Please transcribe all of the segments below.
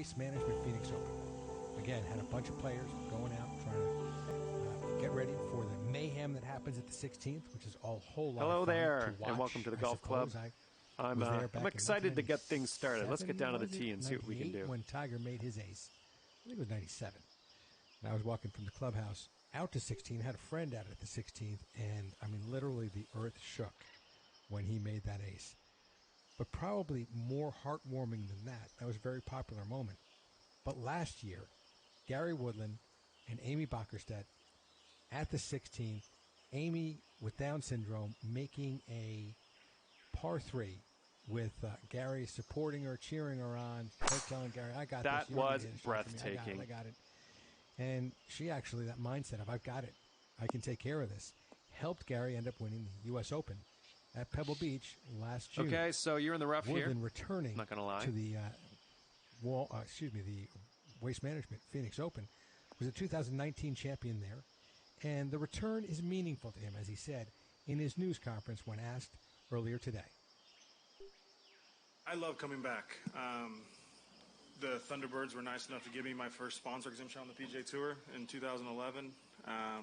Waste Management Phoenix Open. Again, had a bunch of players going out trying to get ready for the mayhem that happens at the 16th, which is a whole lot of fun there, to watch, and welcome to the golf club. I'm excited to get things started. Let's get down to the tee and see what we can do. When Tiger made his ace, I think it was 97. And I was walking from the clubhouse out to 16, had a friend out at the 16th, and I mean, literally the earth shook when he made that ace. But probably more heartwarming than that, that was a very popular moment. But last year, Gary Woodland and Amy Bockerstedt at the 16th, Amy with Down syndrome making a par 3 with Gary supporting her, cheering her on, her telling Gary, I got this. That was breathtaking. I got it. And she actually, that mindset of, I've got it, I can take care of this, helped Gary end up winning the U.S. Open at Pebble Beach last June. Okay, so you're in the rough Woodland here. Returning not gonna lie. To the the Waste Management Phoenix Open, was a 2019 champion there, and the return is meaningful to him, as he said in his news conference when asked earlier today. I love coming back. The Thunderbirds were nice enough to give me my first sponsor exemption on the PGA Tour in 2011. I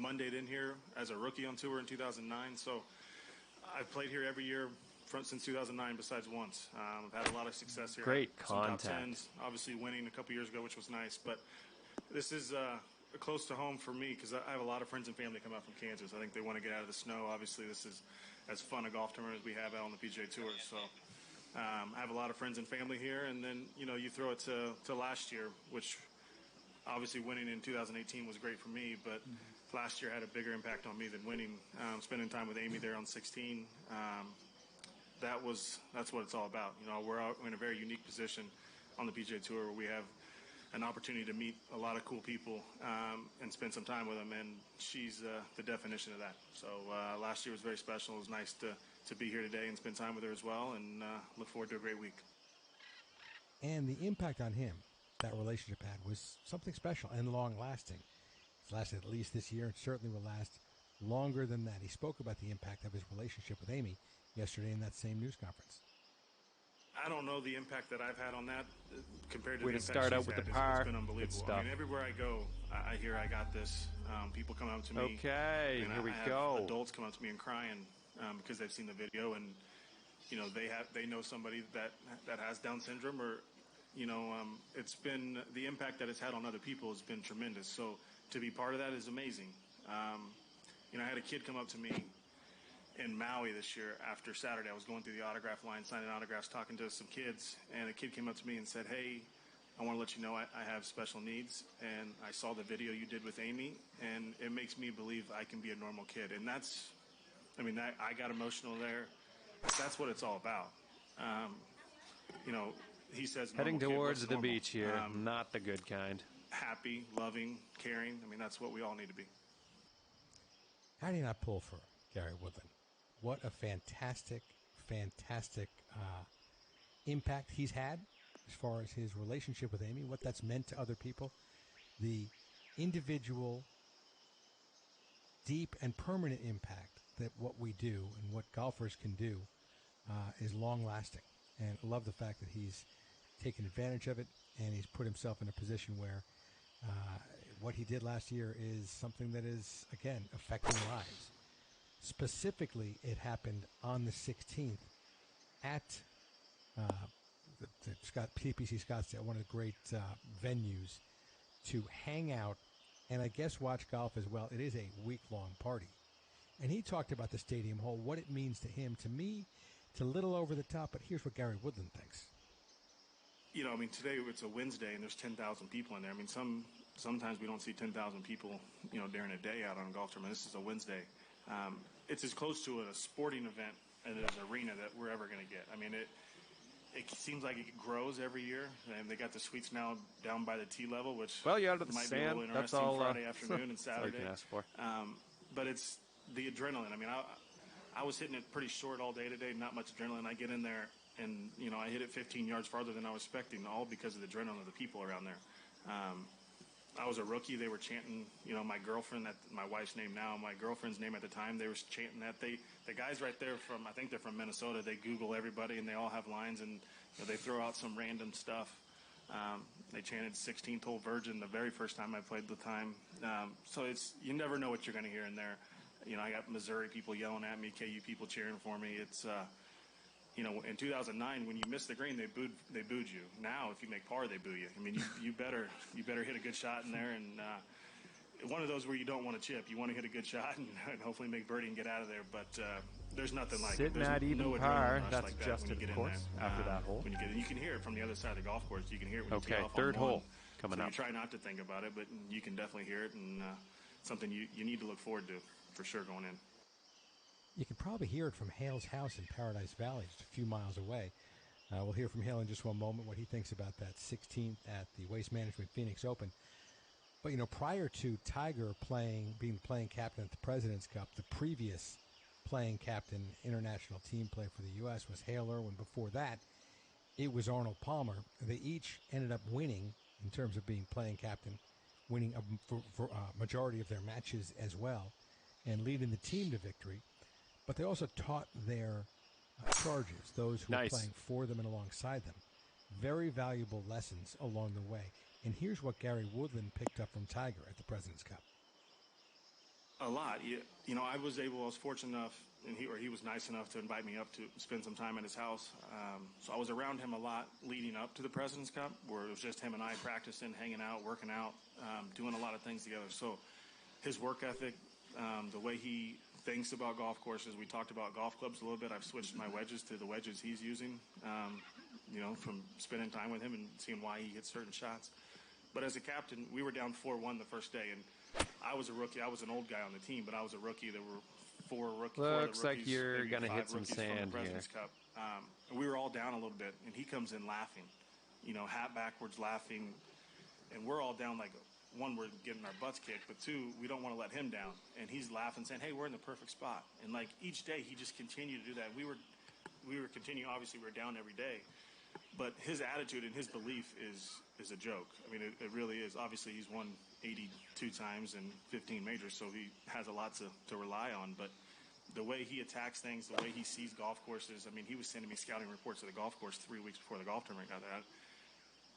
Mondayed in here as a rookie on tour in 2009, so I've played here every year since 2009 besides once. I've had a lot of success here. Great contact. Some top 10s, obviously winning a couple years ago, which was nice, but this is close to home for me because I have a lot of friends and family come out from Kansas. I think they want to get out of the snow. Obviously, this is as fun a golf tournament as we have out on the PGA Tour, so I have a lot of friends and family here, and then, you throw it to last year, which obviously winning in 2018 was great for me, but last year had a bigger impact on me than winning. Spending time with Amy there on 16, that's what it's all about. We're in a very unique position on the PGA Tour where we have an opportunity to meet a lot of cool people and spend some time with them, and she's the definition of that. So last year was very special. It was nice to be here today and spend time with her as well, and look forward to a great week. And the impact on him that relationship had was something special and long-lasting. It's lasted at least this year and certainly will last longer than that. He spoke about the impact of his relationship with Amy yesterday in that same news conference. I don't know the impact that I've had on that compared to Way the to impact start out she's with had. the par. It's been unbelievable. I mean, everywhere I go, I hear I got this. People come up to me. Okay, here we go. Adults come up to me and crying because they've seen the video, and they know somebody that has Down syndrome, or it's been the impact that it's had on other people has been tremendous. So to be part of that is amazing. I had a kid come up to me in Maui this year after Saturday. I was going through the autograph line, signing autographs, talking to some kids, and a kid came up to me and said, "Hey, I want to let you know I have special needs, and I saw the video you did with Amy, and it makes me believe I can be a normal kid." And I got emotional there. That's what it's all about. He says heading towards the normal? beach here, not the good kind. Happy, loving, caring. That's what we all need to be. How do you not pull for Gary Woodland? What a fantastic impact he's had as far as his relationship with Amy, what that's meant to other people. The individual, deep and permanent impact that what we do and what golfers can do is long-lasting. And I love the fact that he's taken advantage of it and he's put himself in a position where what he did last year is something that is, again, affecting lives. Specifically, it happened on the 16th at the TPC Scottsdale, one of the great venues to hang out and I guess watch golf as well. It is a week-long party. And he talked about the stadium hole, what it means to him. To me, it's a little over the top, but here's what Gary Woodland thinks. Today it's a Wednesday and there's 10,000 people in there. Sometimes we don't see 10,000 people, during a day out on a golf tournament. This is a Wednesday. It's as close to a sporting event and an arena that we're ever going to get. It seems like it grows every year, and they got the suites now down by the tee level, which you're out of the might sand. be a little interesting. That's all, Friday afternoon and Saturday. That's all you can ask for. But it's the adrenaline. I was hitting it pretty short all day today, not much adrenaline. I get in there, and I hit it 15 yards farther than I was expecting, all because of the adrenaline of the people around there. I was a rookie. They were chanting, my girlfriend, my wife's name now, my girlfriend's name at the time. They were chanting that. The guys right there I think they're from Minnesota. They Google everybody, and they all have lines, and they throw out some random stuff. They chanted 16th hole Virgin the very first time I played the time. So you never know what you're going to hear in there. I got Missouri people yelling at me, KU people cheering for me. It's in 2009 when you missed the green, they booed you. Now if you make par, they boo you. I mean, you better hit a good shot in there, and one of those where you don't want to chip. You want to hit a good shot and hopefully make birdie and get out of there. But there's nothing like it. There's not even no par. Rush That's like that adjusted, when you get of in course, there. after that hole. When you can hear it from the other side of the golf course. You can hear it when you tee off third on one. hole coming so up. You try not to think about it, but you can definitely hear it, and something you need to look forward to for sure going in. You can probably hear it from Hale's house in Paradise Valley, just a few miles away. We'll hear from Hale in just one moment what he thinks about that 16th at the Waste Management Phoenix Open. But, prior to Tiger being the playing captain at the President's Cup, the previous playing captain international team play for the U.S. was Hale Irwin. Before that, it was Arnold Palmer. They each ended up winning in terms of being playing captain, winning a majority of their matches as well, and leading the team to victory. But they also taught their charges, those who were playing for them and alongside them, very valuable lessons along the way. And here's what Gary Woodland picked up from Tiger at the President's Cup. A lot. I was fortunate enough, and he was nice enough to invite me up to spend some time at his house. So I was around him a lot leading up to the President's Cup, where it was just him and I practicing, hanging out, working out, doing a lot of things together. So his work ethic, the way he thinks about golf courses. We talked about golf clubs a little bit. I've switched my wedges to the wedges he's using, from spending time with him and seeing why he hits certain shots. But as a captain, we were down 4-1 the first day, and I was a rookie. I was an old guy on the team, but I was a rookie. There were four rookies. Looks like you're going to hit some sand here. Cup. And we were all down a little bit, and he comes in laughing, hat backwards laughing, and we're all down like, one, we're getting our butts kicked, but two, we don't want to let him down. And he's laughing, saying, hey, we're in the perfect spot. And like each day, he just continued to do that. We were continuing, obviously we were down every day, but his attitude and his belief is a joke. I mean, it really is. Obviously, he's won 82 times and 15 majors, so he has a lot to rely on. But the way he attacks things, the way he sees golf courses, I mean, he was sending me scouting reports of the golf course 3 weeks before the golf tournament got out.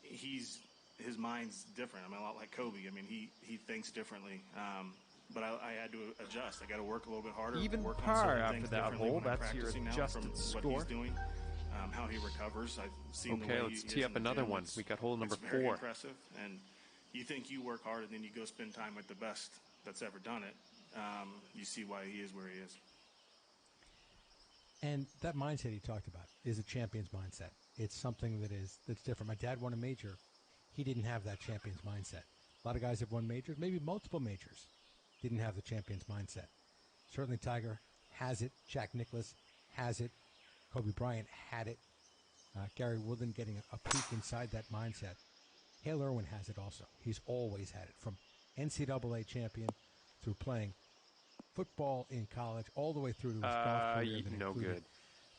His mind's different. I mean, a lot like Kobe. I mean, he thinks differently. But I had to adjust. I got to work a little bit harder. Even work par on after that hole. That's your adjusted score. What he's doing, how he recovers. I've seen the way let's tee up another one. We got hole number 4. Very impressive. And you think you work hard, and then you go spend time with the best that's ever done it. You see why he is where he is. And that mindset he talked about is a champion's mindset. It's something that's different. My dad won a major. He didn't have that champion's mindset. A lot of guys have won majors, maybe multiple majors, didn't have the champion's mindset. Certainly Tiger has it. Jack Nicklaus has it. Kobe Bryant had it. Gary Woodland getting a peek inside that mindset. Hale Irwin has it also. He's always had it, from NCAA champion through playing football in college, all the way through to his golf career. No good.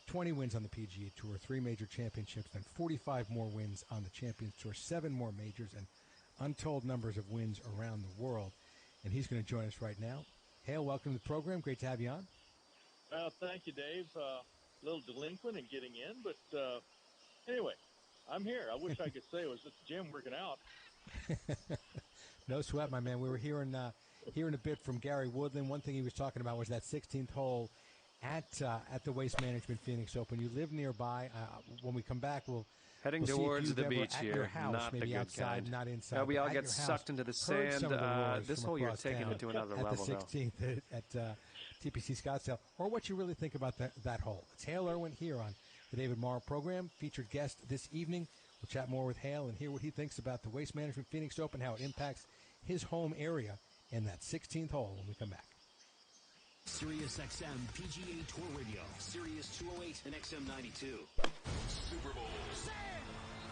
20 wins on the PGA Tour, 3 major championships, then 45 more wins on the Champions Tour, 7 more majors, and untold numbers of wins around the world. And he's going to join us right now. Hale, welcome to the program. Great to have you on. Well, thank you, Dave. A little delinquent in getting in, but anyway, I'm here. I wish I could say it was at the gym working out. No sweat, my man. We were hearing a bit from Gary Woodland. One thing he was talking about was that 16th hole at the Waste Management Phoenix Open. You live nearby. When we come back, we'll heading towards the beach here. House, not maybe the good outside, kind. not inside. We all get sucked into the sand. This hole you're taking it to another level. At the 16th at TPC Scottsdale. Or what you really think about that hole. It's Hale Irwin here on the David Morrow program. Featured guest this evening. We'll chat more with Hale and hear what he thinks about the Waste Management Phoenix Open, how it impacts his home area, and that 16th hole when we come back. Sirius XM PGA Tour Radio, Sirius 208 and XM 92. Super Bowl San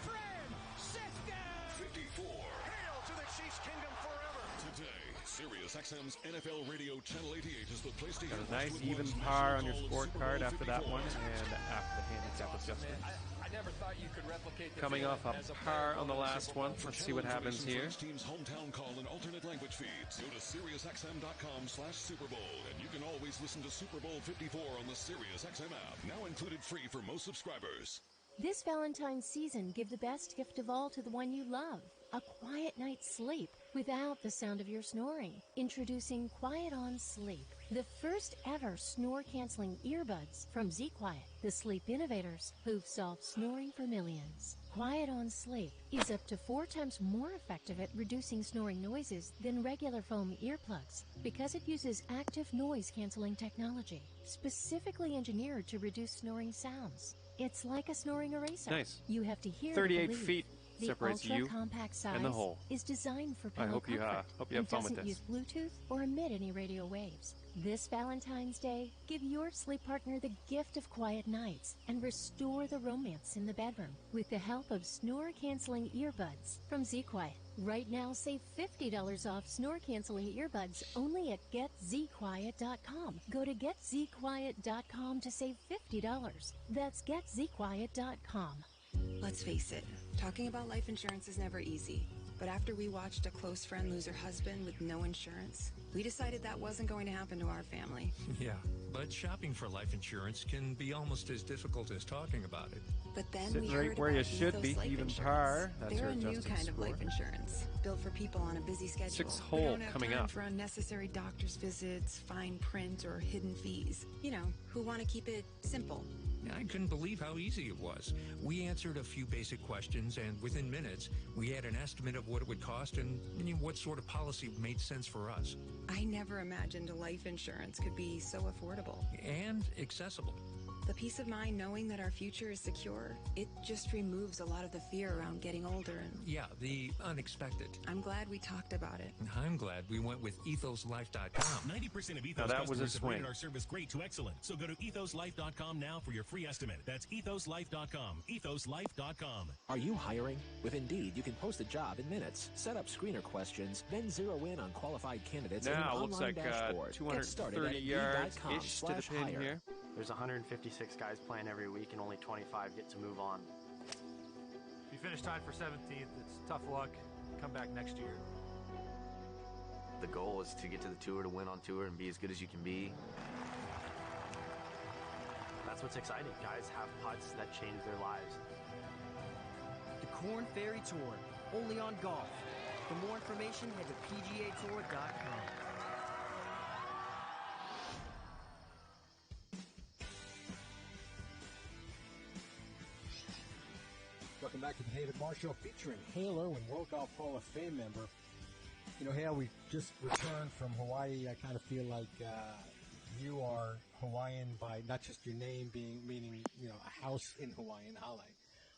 Francisco 54. Hail to the Chiefs Kingdom forever. Today, Sirius XM's NFL Radio Channel 88 is the place to got hear a nice even par on your scorecard after that one, and after the handicap adjustment. I never thought you could replicate the coming off a par on the last one. Let's see what happens here. Team's hometown call and alternate language feeds. Go to SiriusXM.com/Super Bowl, and you can always listen to Super Bowl 54 on the SiriusXM app. Now included free for most subscribers. This Valentine's season, give the best gift of all to the one you love. A quiet night's sleep without the sound of your snoring. Introducing Quiet On Sleep, the first ever snore-canceling earbuds from Z-Quiet, the sleep innovators who've solved snoring for millions. Quiet On Sleep is up to 4 times more effective at reducing snoring noises than regular foam earplugs because it uses active noise-canceling technology, specifically engineered to reduce snoring sounds. It's like a snoring eraser. Nice. You have to hear 38 to believe. feet The separates you ultra-compact size and the hole. is designed for pillow I hope you comfort hope you and have fun with doesn't this. use Bluetooth or emit any radio waves. This Valentine's Day, give your sleep partner the gift of quiet nights and restore the romance in the bedroom with the help of snore-canceling earbuds from Z-Quiet. Right now, save $50 off snore-canceling earbuds only at GetZQuiet.com. Go to GetZQuiet.com to save $50. That's GetZQuiet.com. Let's face it, talking about life insurance is never easy. But after we watched a close friend lose her husband with no insurance, we decided that wasn't going to happen to our family. Yeah, but shopping for life insurance can be almost as difficult as talking about it. But then Sitting we heard right where about you should Ethos be, Life even Insurance. par. That's They're your a new adjusted kind of score. life insurance, built for people on a busy schedule. 6 who hole don't have coming time up. for unnecessary doctor's visits, fine print, or hidden fees. You know, who want to keep it simple. I couldn't believe how easy it was. We answered a few basic questions, and within minutes, we had an estimate of what it would cost and what sort of policy made sense for us. I never imagined a life insurance could be so affordable. And accessible. The peace of mind knowing that our future is secure, it just removes a lot of the fear around getting older and... Yeah, the unexpected. I'm glad we talked about it. I'm glad we went with EthosLife.com. 90% of Ethos Now that was a customers have swing. rated our service great to excellent. So go to EthosLife.com now for your free estimate. That's EthosLife.com. EthosLife.com. Are you hiring? With Indeed, you can post a job in minutes, set up screener questions, then zero in on qualified candidates in an Now, looks online like dashboard. Get started at 230 yards-ish to the pin Indeed.com/hire. here. There's 156 guys playing every week, and only 25 get to move on. If you finish tied for 17th, it's tough luck. Come back next year. The goal is to get to the tour, to win on tour, and be as good as you can be. That's what's exciting. Guys have putts that change their lives. The Corn Ferry Tour, only on golf. For more information, head to PGAtour.com. Welcome back to the David Marshall featuring Halo and World Golf Hall of Fame member. You know, Hale, we just returned from Hawaii. I kind of feel like you are Hawaiian by not just your name meaning, you know, a house in Hawaiian, Hale,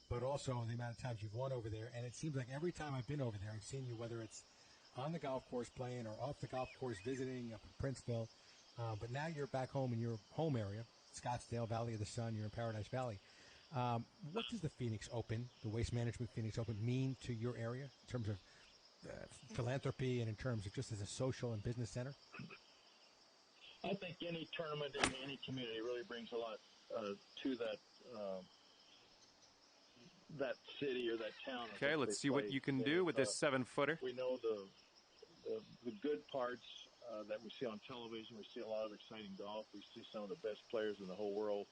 but also the amount of times you've won over there. And it seems like every time I've been over there, I've seen you, whether it's on the golf course playing or off the golf course visiting up in Princeville. But now you're back home in your home area, Scottsdale, Valley of the Sun. You're in Paradise Valley. What does the Phoenix Open, the Waste Management Phoenix Open, mean to your area in terms of philanthropy and in terms of just as a social and business center? I think any tournament in any community really brings a lot to that city or that town. Okay, let's see what you can do with this 7-footer. We know the good parts that we see on television. We see a lot of exciting golf. We see some of the best players in the whole world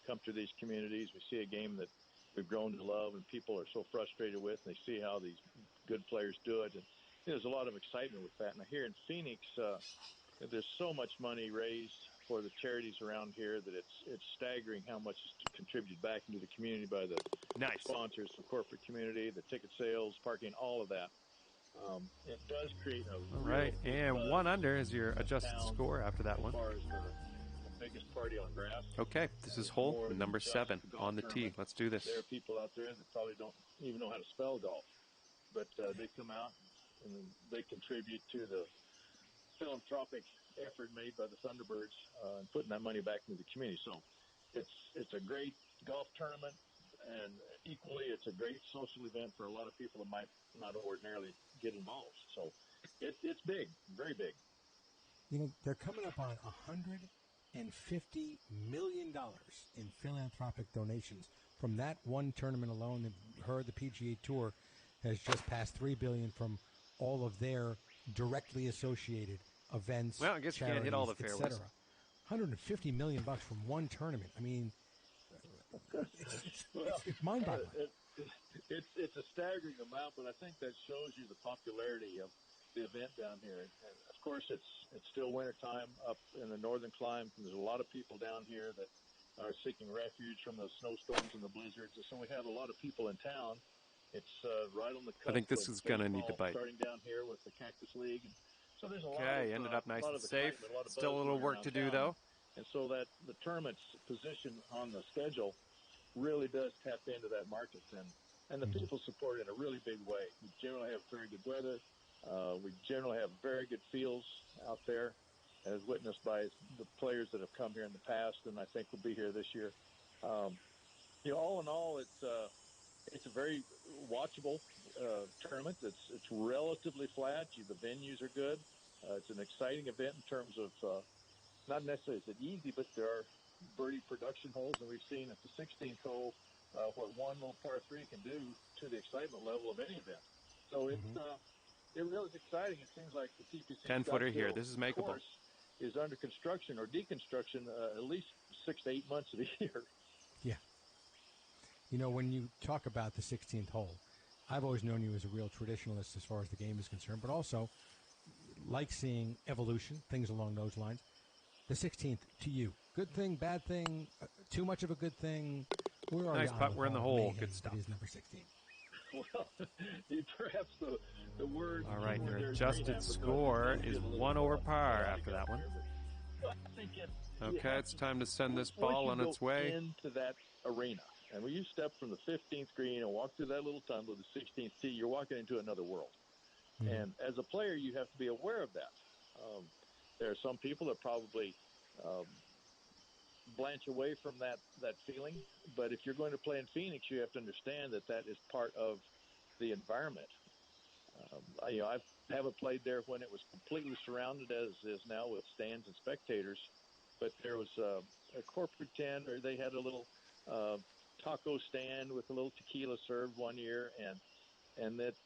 come to these communities. We see a game that we've grown to love and people are so frustrated with, and they see how these good players do it. And there's a lot of excitement with that. And here in Phoenix, there's so much money raised for the charities around here that it's staggering how much is contributed back into the community by the sponsors, the corporate community, the ticket sales, parking, all of that. It does create a all right, and 1 under is your adjusted score after that one. As far as the biggest party on grass. Okay, this is hole number 7 on the tee. Let's do this. There are people out there that probably don't even know how to spell golf, but they come out and they contribute to the philanthropic effort made by the Thunderbirds and putting that money back into the community. So it's a great golf tournament, and equally it's a great social event for a lot of people that might not ordinarily get involved. So it's big, very big. You know, they're coming up on $150 million in philanthropic donations from that one tournament alone. That heard the PGA Tour has just passed $3 billion from all of their directly associated events. Well, I guess you can't hit all the fairways. $150 million from one tournament. I mean, Well, it's mind-boggling. It's a staggering amount, but I think that shows you the popularity of the event down here. And of course, it's still wintertime up in the northern climb. There's a lot of people down here that are seeking refuge from the snowstorms and the blizzards. And so we have a lot of people in town. It's right on the cusp. I think this is going to need to bite. Starting down here with the Cactus League. So there's a lot of ended up nice and safe. A Still a little work to do, though. And so that the tournament's position on the schedule really does tap into that market. And the people support it in a really big way. We generally have very good weather. We generally have very good fields out there, as witnessed by the players that have come here in the past, and I think will be here this year. All in all, it's a very watchable tournament. It's relatively flat. The venues are good. It's an exciting event in terms of not necessarily is it easy, but there are birdie production holes, and we've seen at the 16th hole what one little par 3 can do to the excitement level of any event. So it really is exciting. It seems like the TGC 10-footer here. This is makeable. Is under construction or deconstruction at least 6 to 8 months of the year. Yeah. When you talk about the 16th hole, I've always known you as a real traditionalist as far as the game is concerned, but also like seeing evolution, things along those lines. The 16th, to you, good thing, bad thing, too much of a good thing? Nice putt. We're in the hole. Good stuff. It is number 16. Well, perhaps the word. All right, your adjusted score is 1 over par after that one. Okay, it's time to send this ball on its way into that arena. And when you step from the 15th green and walk through that little tunnel to the 16th tee, you're walking into another world. Mm-hmm. And as a player, you have to be aware of that. There are some people that probably blanch away from that feeling. But if you're going to play in Phoenix, you have to understand that is part of the environment. I haven't played there when it was completely surrounded as is now with stands and spectators. But there was a corporate tent, or they had a little taco stand with a little tequila served one year, and it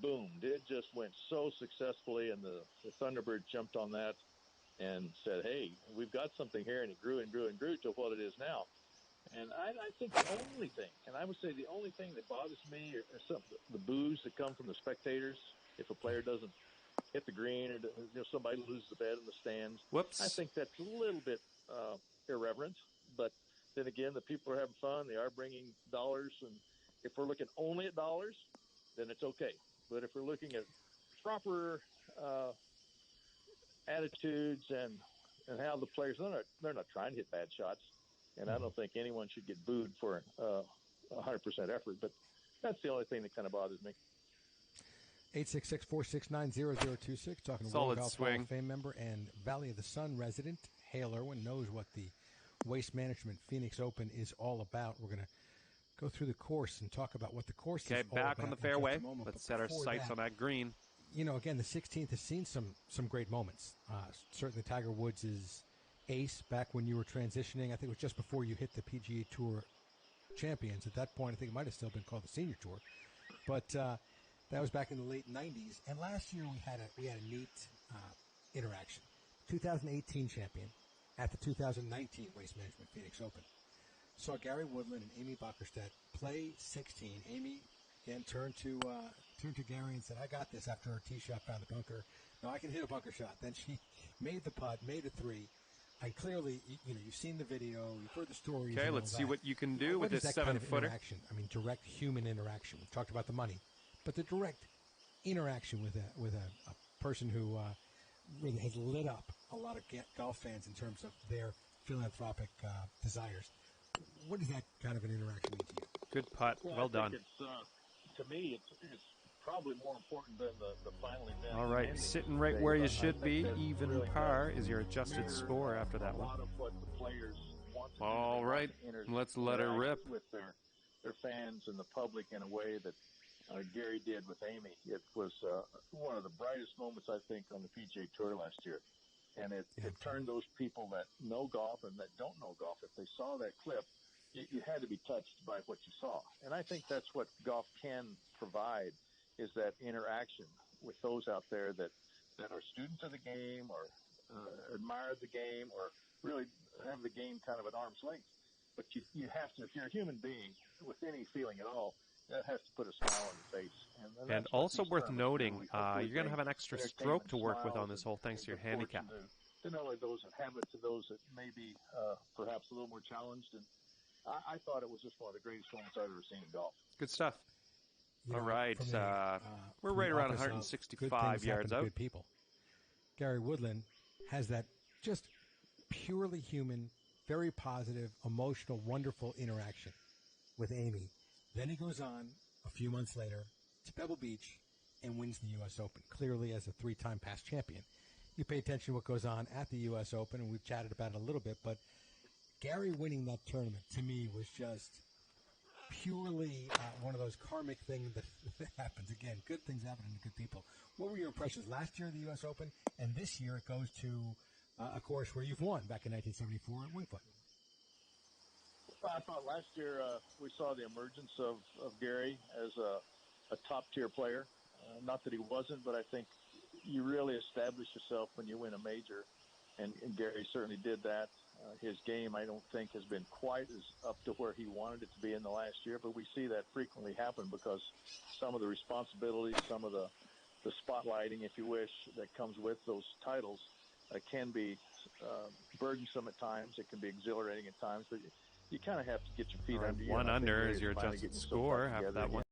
boomed. It just went so successfully, and the Thunderbird jumped on that and said, hey, we've got something here, and it grew and grew and grew to what it is now. And I think the only thing, and I would say the only thing that bothers me are the boos that come from the spectators if a player doesn't hit the green or somebody loses the bet in the stands. Whoops. I think that's a little bit irreverent, but then again, the people are having fun. They are bringing dollars, and if we're looking only at dollars, then it's okay. But if we're looking at proper attitudes and how the players, they're not trying to hit bad shots, and I don't think anyone should get booed for 100% effort. But that's the only thing that kind of bothers me. 866-469-0026, talking to World Golf Hall of Fame member and Valley of the Sun resident. Hale Irwin knows what the Waste Management Phoenix Open is all about. We're going to go through the course and talk about what the course is all about. Okay, back on the fairway. Let's set our sights on that green. Again, the 16th has seen some great moments. Certainly Tiger Woods' ace back when you were transitioning. I think it was just before you hit the PGA Tour Champions. At that point, I think it might have still been called the Senior Tour. But that was back in the late 90s. And last year we had a neat interaction. 2018 champion at the 2019 Waste Management Phoenix Open. Saw Gary Woodland and Amy Bockerstedt play 16. Amy again turned to Gary and said, "I got this." After her tee shot found the bunker. No, I can hit a bunker shot. Then she made the putt, made a 3. And clearly, you've seen the video, you've heard the stories. Okay, let's see what you can do with this 7-footer. Kind of interaction? I mean, direct human interaction. We've talked about the money, but the direct interaction with a person who really has lit up a lot of golf fans in terms of their philanthropic desires. What does that kind of an interaction mean to you? Good putt. Well done. To me, it's probably more important than the final event. All right, sitting right where you should be. Even really par is your adjusted score after that one. All right, let's let her rip. With their fans and the public in a way that Gary did with Amy. It was one of the brightest moments, I think, on the PGA Tour last year. And it turned those people that know golf and that don't know golf, if they saw that clip, you had to be touched by what you saw. And I think that's what golf can provide, is that interaction with those out there that are students of the game or admire the game or really have the game kind of at arm's length. but you have to, if you're a human being with any feeling at all, that has to put a smile on your face. And also worth noting, you're going to have an extra stroke to work with on this whole thanks to your handicap. To not only those that have it, to those that may be perhaps a little more challenged. And I thought it was just one of the greatest moments I've ever seen in golf. Good stuff. All right. We're right around 165 yards out. Good people. Gary Woodland has that just purely human, very positive, emotional, wonderful interaction with Amy. Then he goes on a few months later to Pebble Beach and wins the U.S. Open, clearly as a three-time past champion. You pay attention to what goes on at the U.S. Open, and we've chatted about it a little bit, but Gary winning that tournament, to me, was just purely one of those karmic things that happens. Again, good things happen to good people. What were your impressions last year of the U.S. Open, and this year it goes to a course where you've won back in 1974 at Wingfoot? I thought last year we saw the emergence of Gary as a top-tier player. Not that he wasn't, but I think you really establish yourself when you win a major, and Gary certainly did that. His game, I don't think, has been quite as up to where he wanted it to be in the last year, but we see that frequently happen because some of the responsibilities, some of the spotlighting, if you wish, that comes with those titles can be burdensome at times. It can be exhilarating at times, but you kind of have to get your feet under you. One under is your adjusted score. Have that one.